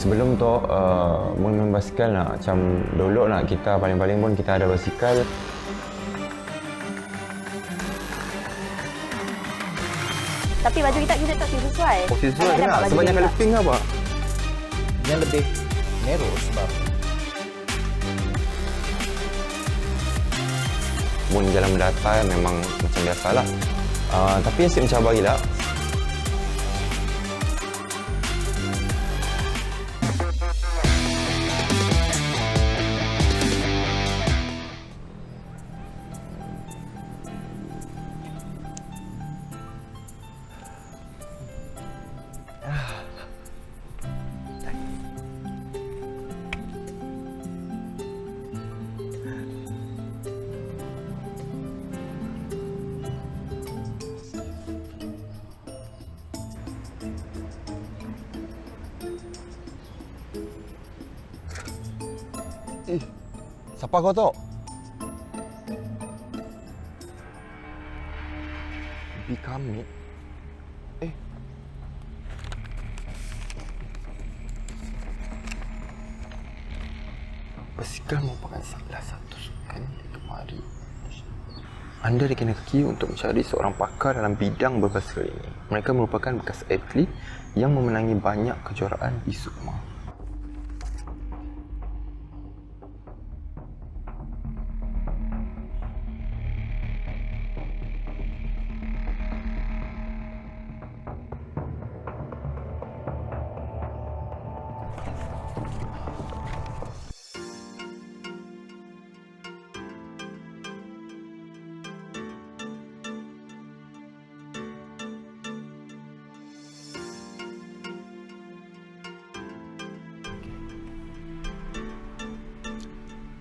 Sebelum tu, main basikal nak macam dulu nak kita paling-paling pun kita ada basikal. Tapi baju kita tak sesuai. Oh, sesuai kenapa? Sebab yang colour pink apa? Yang lebih narrow sebab Mun jalan mendatar memang macam biasalah. Tapi asyik mencabar gila. Siapa kau tu? Bibi kami. Basikal merupakan salah satu sukan di kemari. Anda dikena kaki untuk mencari seorang pakar dalam bidang berbasikal ini. Mereka merupakan bekas atlet yang memenangi banyak kejuaraan di Sukma.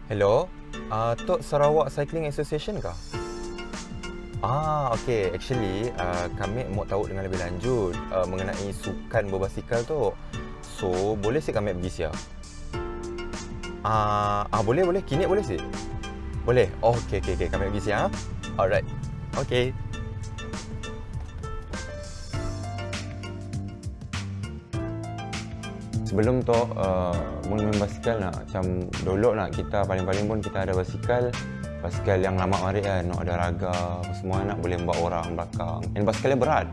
Hello, Tok Sarawak Cycling Association kah? Okey. Actually, kami mau tahu dengan lebih lanjut mengenai sukan berbasikal tu. So, boleh sih kami pergi siap? Boleh. Kini boleh sih? Boleh? Oh, okey. Kami pergi siap? Alright. Okey. Sebelum tu, main basikal nak macam dulu nak kita paling-paling pun kita ada basikal yang lama mari kan, nak ada raga apa semua nak boleh bawa orang belakang. Dan basikalnya berat.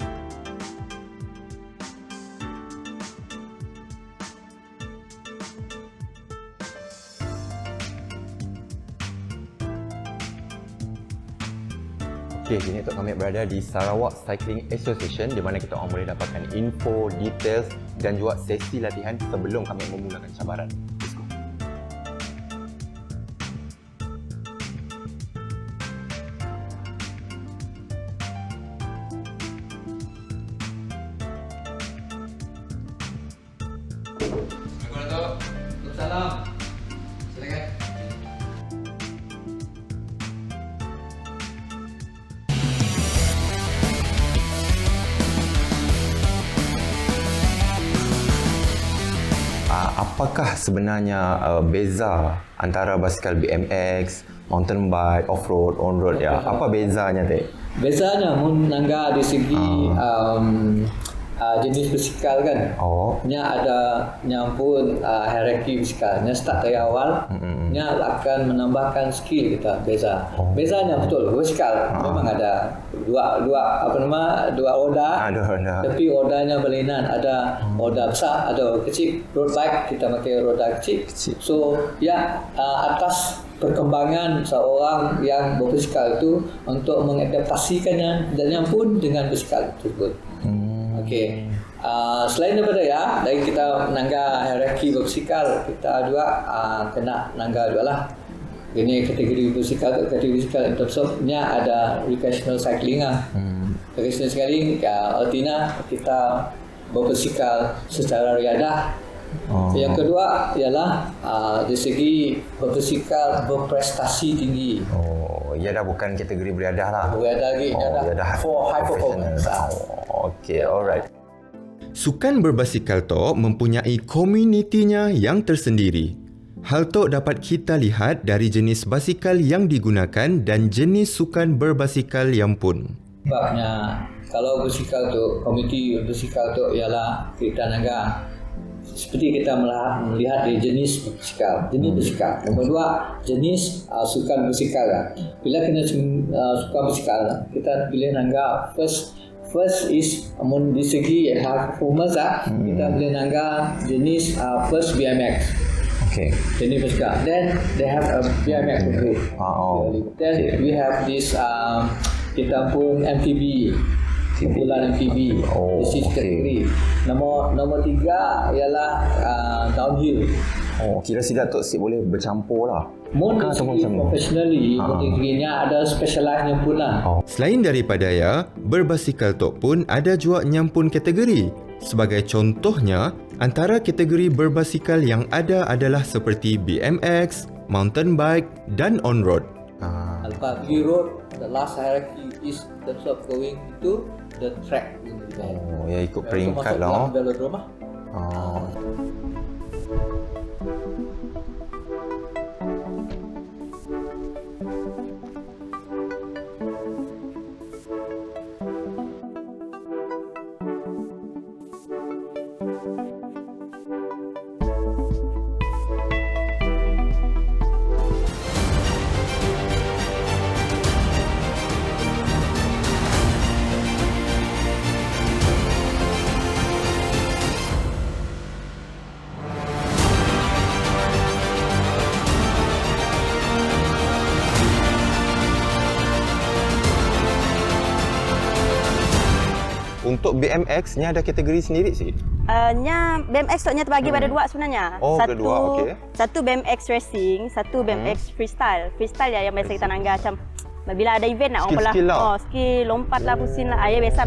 Okey, kini tu kami berada di Sarawak Cycling Association di mana kita orang boleh dapatkan info, details dan juga sesi latihan sebelum kami memulakan cabaran. Let's go. Assalamualaikum. Salam. Silakan. Apakah sebenarnya beza antara basikal BMX, mountain bike, off-road, on-road ya? Apa bezanya teh? Bezanya mun nangga di segi jenis basikal kan. Nya ada nyampun hierarki basikal. Nya start dari awal, nya akan menambahkan skill kita beza. Bezanya betul basikal memang ada dua roda. Tapi rodanya berlainan, ada roda besar, ada kecil. Road bike kita pakai roda kecil. So atas perkembangan seorang yang berbasikal itu untuk mengadaptasikannya dan yang pun dengan basikal tersebut. Okey. Selain daripada dari kita nangga hierarki berbasikal, kita juga kena nangga juga lah. Ini kategori basikal in terms of nya ada recreational cycling lah. Recreational cycling artinya kita berbasikal secara riadah. Yang kedua ialah dari segi berbasikal berprestasi tinggi. Ia dah bukan kategori beriadah lah. Beriadah lagi, dah for high performance. Okey, alright. Sukan berbasikal tu mempunyai komunitinya yang tersendiri. Hal tu dapat kita lihat dari jenis basikal yang digunakan dan jenis sukan berbasikal yang pun. Sebabnya kalau basikal tu, komuniti basikal tu ialah kita nangga seperti kita melihat di jenis bersikal. Nombor 2, jenis sukan bersikal lah. Bila kita sukan bersikal, kita pilih nangga first is di segi high performance kita boleh nangga jenis first BMX. Okay. Jenis bersikal. Then they have a BMX group. Then we have this kita pun MTB. Kumpulan MTB. This is category. Nombor 3 ialah downhill. Kira si Datuk Sip boleh bercampur lah. Professionally, kategorinya ada specialized pun lah. Selain daripada berbasikal tok pun ada juga nyampun kategori. Sebagai contohnya, antara kategori berbasikal yang ada adalah seperti BMX, mountain bike dan on-road. Lepas pergi road, the last hierarchy is terms of going to the track. Ya ikut peringkat lah. Velodrome. Untuk BMX ni ada kategori sendiri sih. BMX tu terbagi pada dua sebenarnya. Kedua, okey. Satu BMX racing, satu BMX freestyle. Freestyle yang biasa kita nangga macam bila ada event nak orang skill lah. Skill lompat lah, pusing lah. Biasa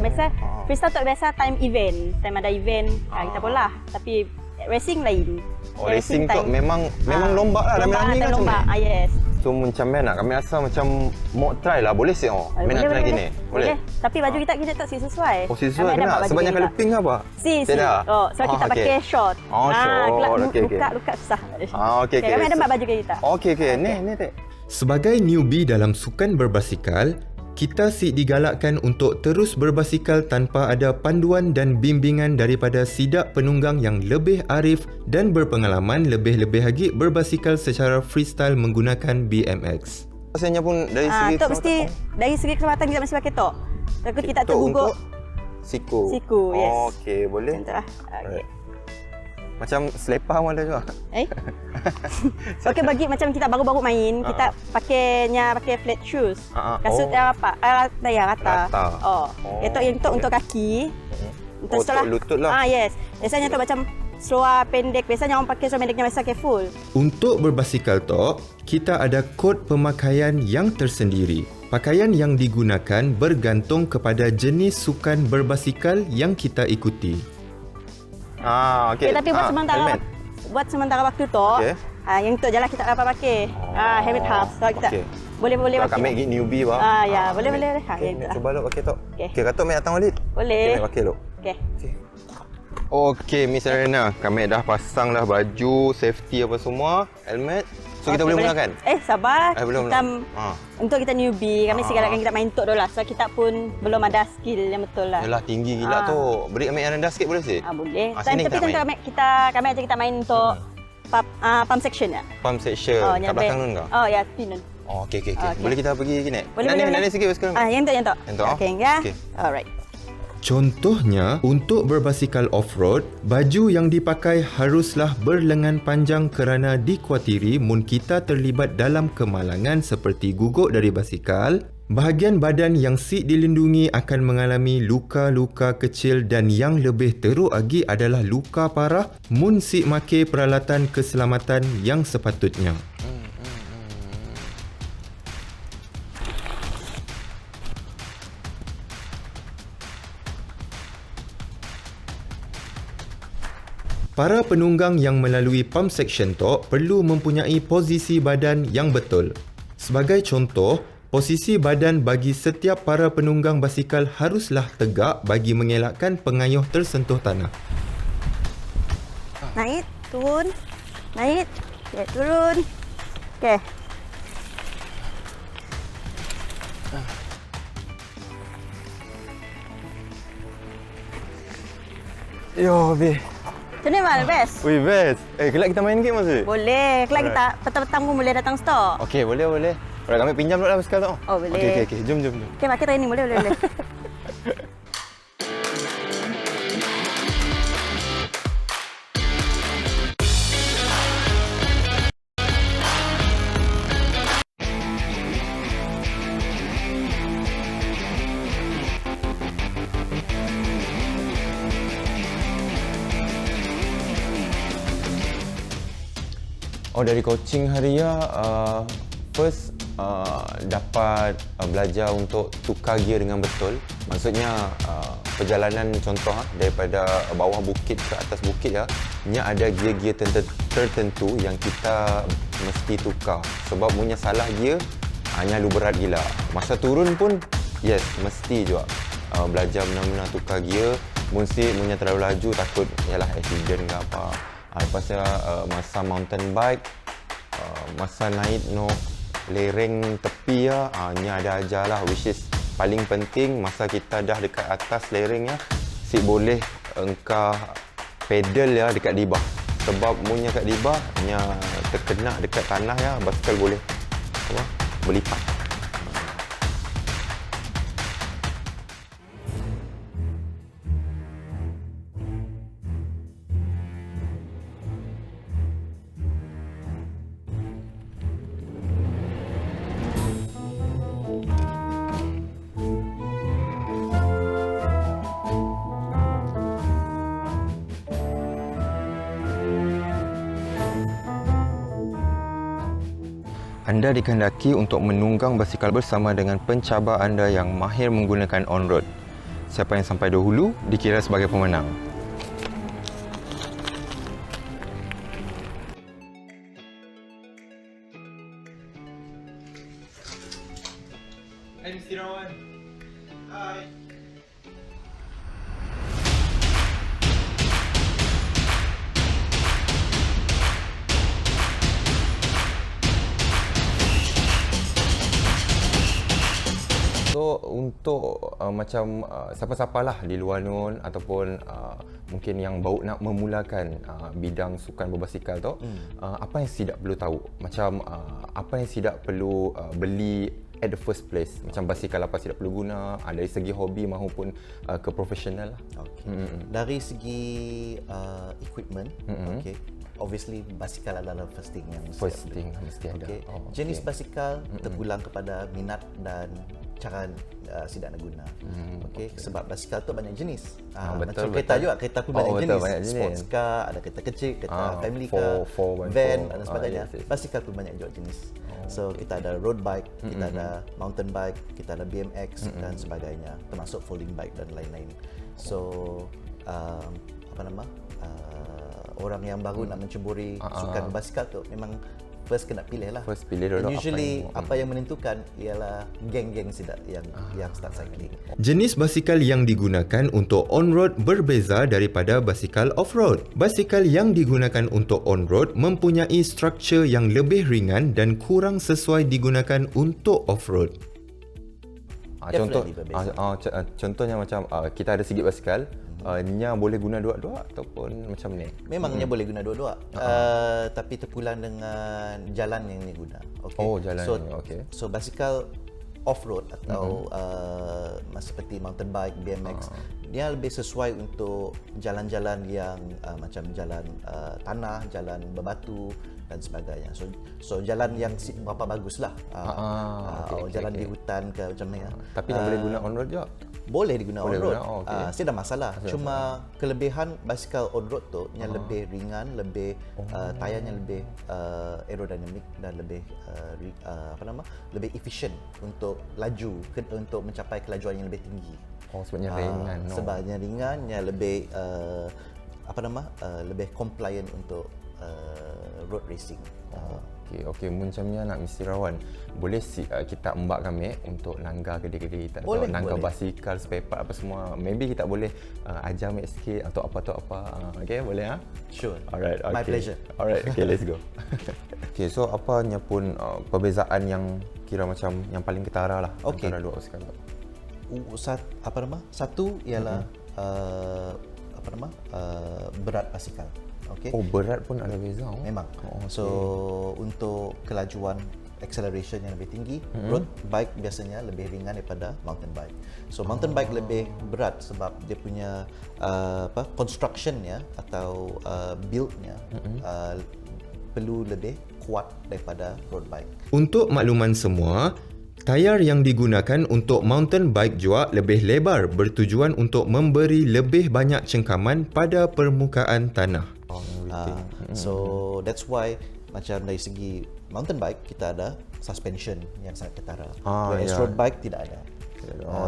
freestyle tu biasa time event. Time ada event kita pola. Tapi racing lain. Racing tu memang lomba lah. Lomba, time lomba. Yes. So macam mana? Kami rasa macam mau try lah. Boleh sih main nak try gini? Boleh. Tapi baju kita tak sesuai. Sesuai kena? Sebabnya kalau pink apa? Sebab kita pakai short. Short. Luka susah. Okey. Kami ada baju kita. Okey. Ni tak. Sebagai newbie dalam sukan berbasikal, kita digalakkan untuk terus berbasikal tanpa ada panduan dan bimbingan daripada sidak penunggang yang lebih arif dan berpengalaman, lebih-lebih lagi berbasikal secara freestyle menggunakan BMX. Rasanya pun dari segi mesti dari segi keselamatan kita mesti pakai tok. Takut kita tergugur siku. Yes. Okey, boleh. Contohlah. Okey. Macam selipar pun ada juga. Okey, bagi macam kita baru-baru main, kita pakai flat shoes. Kasut yang rata. Itu untuk kaki. Untuk lutut lah. Yes. Biasanya tu macam seluar pendek. Biasanya orang pakai seluar pendeknya biasa pakai full. Untuk berbasikal tok, kita ada kod pemakaian yang tersendiri. Pakaian yang digunakan bergantung kepada jenis sukan berbasikal yang kita ikuti. Okey. Tapi buat sementara waktu tu, yang tu je lah kita dapat pakai. Helmet half. So kita boleh pakai. Kami newbie bah. Boleh. Cuba lu pakai tu. Okey, kata mai datang balik. Boleh. Kami pakai lu. Okey. Miss Arena, kami dah pasang dah baju, safety apa semua, helmet. So kita boleh mulakan? Sabar. Belum. Untuk kita newbie, kami sigalkan kita main tok dulu lah. So kita pun belum ada skill yang betul lah. Yalah, tinggi gila tu. Beri kami yang rendah sikit boleh sih? Boleh. Tapi tentu kami ajak kita main untuk pump section ya. Pump section. Kat belakang nun ke? Ya, pinun. Okey. Boleh kita pergi gini? Boleh. Nak sikit sekarang. Yang tu. Okey, ya. Alright. Contohnya, untuk berbasikal off-road, baju yang dipakai haruslah berlengan panjang kerana dikhawatiri mun kita terlibat dalam kemalangan seperti guguk dari basikal, bahagian badan yang dilindungi akan mengalami luka-luka kecil dan yang lebih teruk lagi adalah luka parah mun makai peralatan keselamatan yang sepatutnya. Para penunggang yang melalui pump section tok perlu mempunyai posisi badan yang betul. Sebagai contoh, posisi badan bagi setiap para penunggang basikal haruslah tegak bagi mengelakkan pengayuh tersentuh tanah. Naik, turun. Naik, turun. Okey. Yo, Bi. Macam mana Mal? Best? Ui, best. Kelak kita main game masih? Boleh. Kelak kita petang-petang pun boleh datang store. Okey, boleh. Alright, kami pinjam dulu lah basikal tu. Oh, boleh. Okey. Jom. Okey, Mak kira ini boleh. Oh, dari coaching Haria, first dapat belajar untuk tukar gear dengan betul. Maksudnya perjalanan contoh daripada bawah bukit ke atas bukit nya ada gear-gear tertentu yang kita mesti tukar. Sebab punya salah gear hanya lu berat gila. Masa turun pun yes, mesti juga belajar benar-benar tukar gear. Punya terlalu laju takut ialah accident ke apa. Lepas tu masa mountain bike, masa naik lereng tepi nya ada ajar lah, which is paling penting masa kita dah dekat atas lereng si boleh engkau pedal dekat dibah. Sebab punya kat dibah nya terkena dekat tanah basikal boleh berlipat. Anda dikehendaki untuk menunggang basikal bersama dengan pencabar anda yang mahir menggunakan on-road. Siapa yang sampai dahulu dikira sebagai pemenang. Hai Mr. Rawan. Hai. So untuk macam siapa-siapalah di luar nun ataupun mungkin yang baru nak memulakan bidang sukan berbasikal tu, apa yang sidak perlu tahu? Macam apa yang sidak perlu beli at the first place? Macam basikal apa sidak perlu guna dari segi hobi maupun ke profesional lah. Okay. Dari segi equipment, okay. Obviously basikal adalah first thing yang mesti ada. Okay. Jenis basikal terpulang kepada minat dan cara sidak nak guna. Okay. Sebab basikal tu banyak jenis. Macam kereta juga, kereta pun banyak jenis. Sports car, ada kereta kecil, kereta family car, van dan sebagainya. Basikal pun banyak juga jenis. So kita ada road bike, kita ada mountain bike, kita ada BMX dan sebagainya, termasuk folding bike dan lain-lain. So orang yang baru nak menceburi sukan basikal tu memang first kena pilih lah. First pilih dulu. Usually apa yang menentukan ialah geng-geng sidak yang start cycling. Jenis basikal yang digunakan untuk on-road berbeza daripada basikal off-road. Basikal yang digunakan untuk on-road mempunyai struktur yang lebih ringan dan kurang sesuai digunakan untuk off-road. Contohnya macam kita ada sikit basikal, nya boleh guna dua-dua ataupun macam ni? Memangnya boleh guna dua-dua, tapi terpulang dengan jalan yang ni guna. Okay. Oh, jalan okay. So basikal off-road atau seperti mountain bike, BMX, dia lebih sesuai untuk jalan-jalan yang macam jalan tanah, jalan berbatu dan sebagainya. So jalan yang berapa baguslah. Jalan di hutan ke macam ni. Tapi yang boleh guna on-road juga? Boleh digunakan on-road. Tidak masalah. Cuma kelebihan basikal on-road tu yang lebih ringan, lebih tayarnya lebih aerodinamik dan lebih lebih efisien untuk laju, untuk mencapai kelajuan yang lebih tinggi. Sebabnya ringan. Sebabnya ringan, yang lebih lebih compliant untuk road racing. Okey, macamnya nak Mr. Rawan, boleh kita embak kami untuk langgar kedai-kedai kita, boleh, atau langgar boleh. basikal, spare part apa semua. Maybe kita boleh ajar mek sikit atau apa. Okey, boleh Sure. Alright, okay. My pleasure. Alright, okay, let's go. Okay, so apanya pun perbezaan yang kira macam yang paling ketara lah antara dua basikal tu? Satu ialah berat basikal. Okay? Oh, berat pun ada beza. Memang. Okay. So untuk kelajuan acceleration yang lebih tinggi, road bike biasanya lebih ringan daripada mountain bike. So mountain bike lebih berat sebab dia punya construction-nya atau build-nya perlu lebih kuat daripada road bike. Untuk makluman semua, tayar yang digunakan untuk mountain bike juga lebih lebar bertujuan untuk memberi lebih banyak cengkaman pada permukaan tanah. So that's why macam dari segi mountain bike kita ada suspension yang sangat ketara. Whereas road bike tidak ada.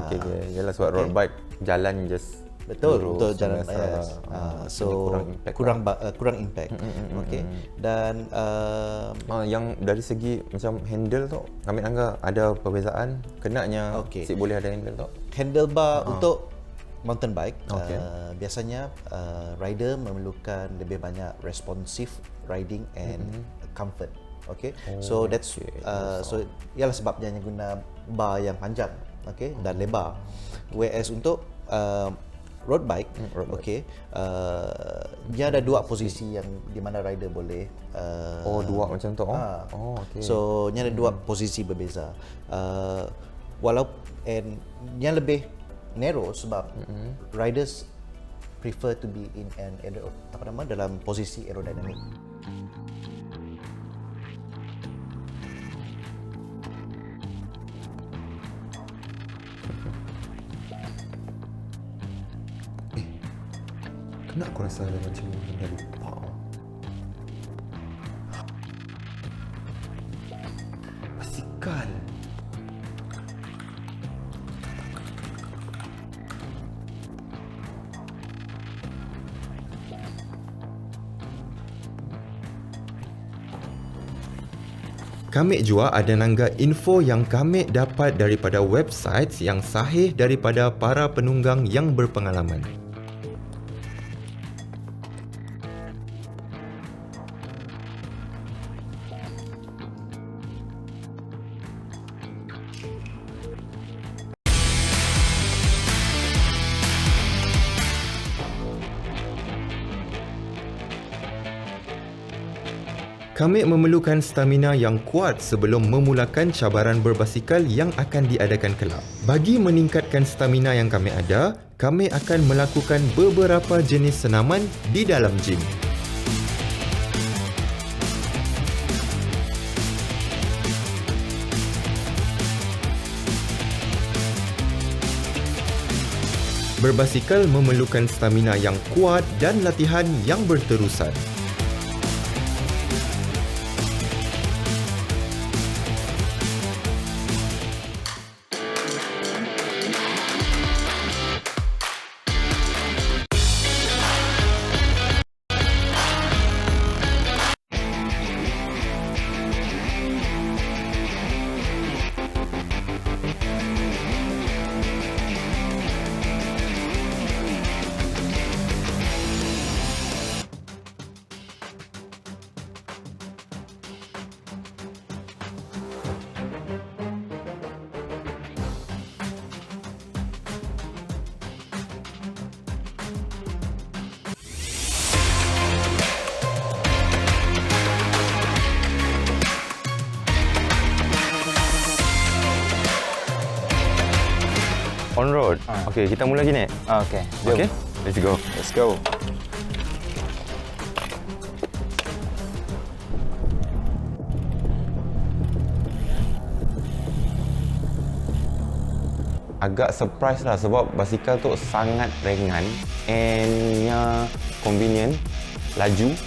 Okay. Yalah sebab road bike jalan just betul jalan so kurang impact. Okay. Dan yang dari segi macam handle tu, kami anggap ada perbezaan. Kenanya si boleh ada handle tu. Handlebar untuk mountain bike biasanya rider memerlukan lebih banyak responsive riding and comfort. Okay. So that's so ialah sebabnya yang guna bar yang panjang, dan lebar. Whereas untuk road bike, dia ada dua posisi yang di mana rider boleh dua macam tu. So dia ada dua posisi berbeza. And yang lebih narrow sebab riders prefer to be in an dalam posisi aerodynamic. Kenapa aku rasa ada macam dah lupa? Basikal. Kami juga ada nangga info yang kami dapat daripada website yang sahih daripada para penunggang yang berpengalaman. Kami memerlukan stamina yang kuat sebelum memulakan cabaran berbasikal yang akan diadakan kelak. Bagi meningkatkan stamina yang kami ada, kami akan melakukan beberapa jenis senaman di dalam gym. Berbasikal memerlukan stamina yang kuat dan latihan yang berterusan. On road. Okey, kita mula gini. Okey. Okey. Let's go. Let's go. Agak surprise lah sebab basikal tu sangat ringan and convenient, laju.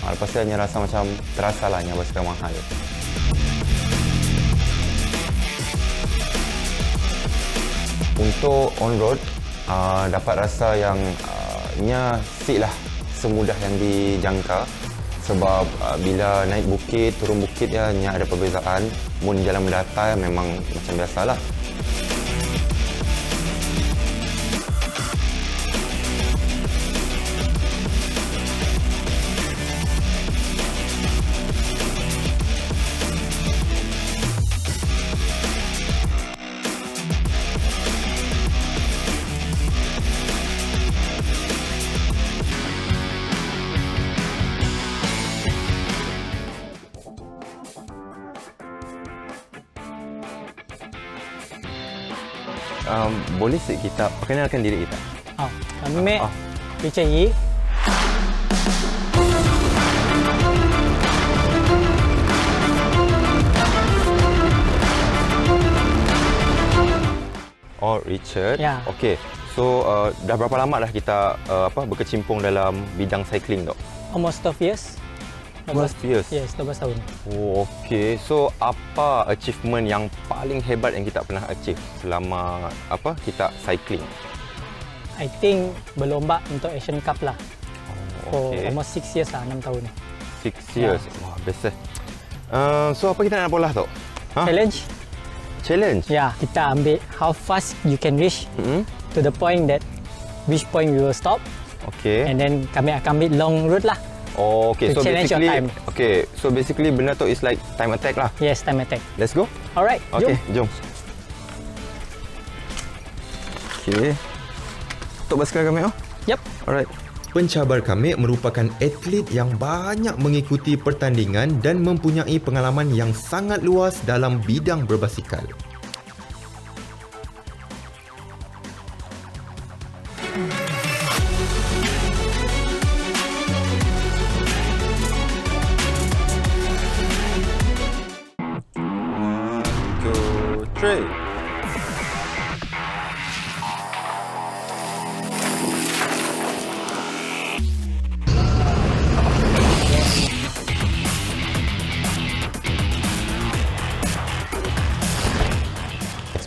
Lepas tu hanya rasa macam terasa lah yang basikal mahal. Untuk on road dapat rasa yang seat lah semudah yang dijangka sebab bila naik bukit, turun bukit hanya ada perbezaan. Mun jalan mendatar memang macam biasalah. boleh kita perkenalkan diri kita? Kami Richard Yi. Oh, Richard. Ya. Okey. So, dah berapa lama dah kita berkecimpung dalam bidang cycling tu? Almost 12 years. 12 years? Yes, 12 tahun. Oh, okey. So, apa achievement yang paling hebat yang kita pernah achieve selama kita cycling? I think berlomba untuk Asian Cup lah. Oh, For almost 6 years lah, 6 tahun. 6 years? Wah, best eh. So, apa kita nak bola tu? Challenge? Challenge? Ya, kita ambil how fast you can reach to the point that which point we will stop. Okay. And then kami akan ambil long route lah. Oh, okay. To So challenge your basically, time. okay. So basically benda tu is like time attack lah. Yes, time attack. Let's go. Alright, Okay, jom. Okay. Untuk basikal kami Yep. Alright. Pencabar Kamik merupakan atlet yang banyak mengikuti pertandingan dan mempunyai pengalaman yang sangat luas dalam bidang berbasikal. One, two, three.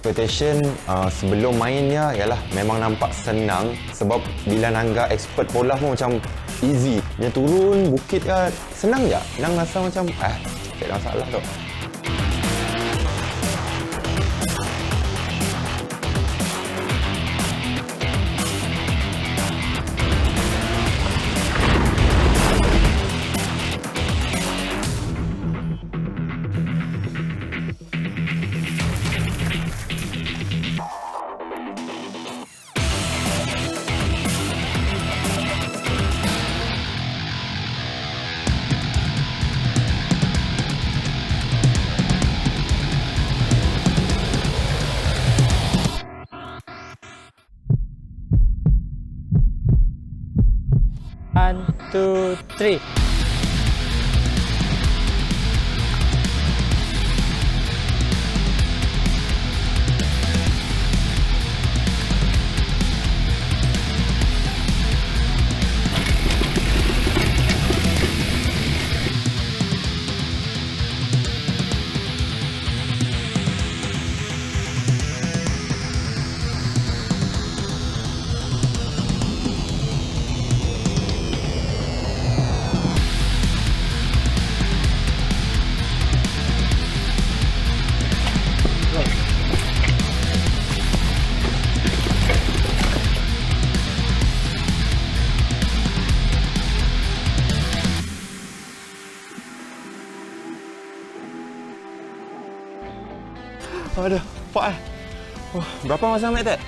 Expectation sebelum mainnya ialah memang nampak senang sebab bila Nangga expert bola pun macam easy. Dia turun bukit kan senang je. Nang rasa macam tak ada masalah tu. One, two, three. Aduh, Pak. Wah, berapa masa ambil tak?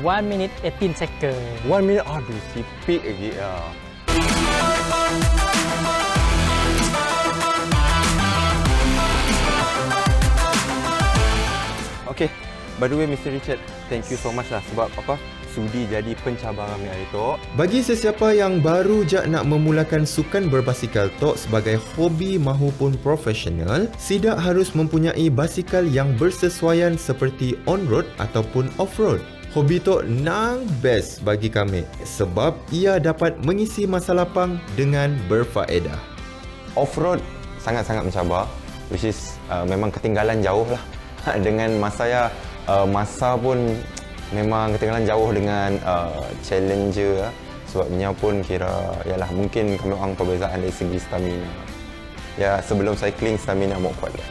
1 minute 18 second. 1 minute. Aduh, sipik lagi ya. Okay, by the way Mr. Richard, thank you so much lah sebab sudi jadi pencabar kami hari tu. Bagi sesiapa yang baru je nak memulakan sukan berbasikal tok sebagai hobi maupun profesional, tidak harus mempunyai basikal yang bersesuaian seperti on-road ataupun off-road. Hobi tok nang best bagi kami sebab ia dapat mengisi masa lapang dengan berfaedah. Off-road sangat-sangat mencabar, which is memang ketinggalan jauh lah dengan masa pun memang ketinggalan jauh dengan challenger sebabnya pun kira ialah mungkin kami orang perbezaan dari segi stamina. Ya, sebelum cycling stamina mau kuat lah.